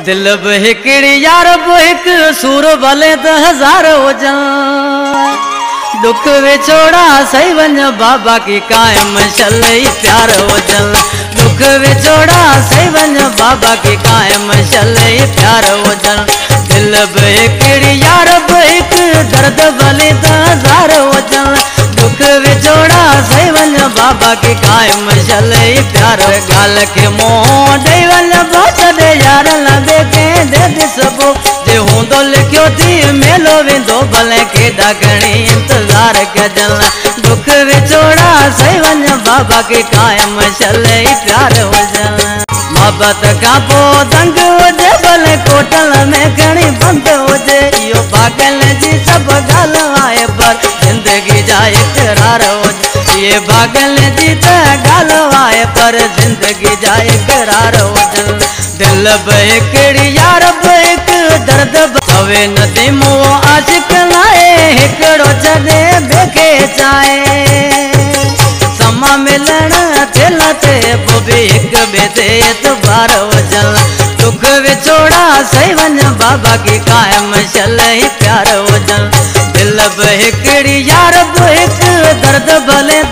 दिल बि हिकिड़ी यार बि हिकु सूर भले त हज़ार हुजनि दुख विछोड़ा सही वञ बाबा की कायम शलई प्यार हुजनि दुख विछोड़ा सही वञ बाबा की कायम शलई प्यार हुजनि दिल बि हिकिड़ी यार बि हिकु दर्द भले त हज़ार हुजनि दुख विछोड़ा सही वञ बाबा की कायम शलई प्यार गाल के मोह ॾेई वञ छॾे यार लॻे कंहिं दे ॾिसबो जे हूंदो लिखियो थी मेलो वेंदो भले केॾा घणी इंतज़ार कजनि दुख विछोड़ा सही वञ बाबा के कायम शलई प्यार हुजनि मोहबत खां पोइ दंग हुजे भले कोटल में घणी बंद हुजे इहो पागल जी सभु ॻाल्हि आहे पर ज़िंदगी जा इक़रार हुजे ये पागल जी त ॻाल्हि आहे पर ज़िंदगी जा इक़रार हुजनि दिल बि हिकिड़ी यार बि हिकु दर्द पवे नदी मुंहुं आशिक लाइ हिकिड़ो छॾे ॿिए चाहे समा मिलण थियल ते पोइ बि हिक ॿिए ते एतबार हुजनि दुख विछोड़ा सही वञ बाबा की कायम शलई प्यार हुजनि दिल बि हिकिड़ी यार बि हिकु दर्द भले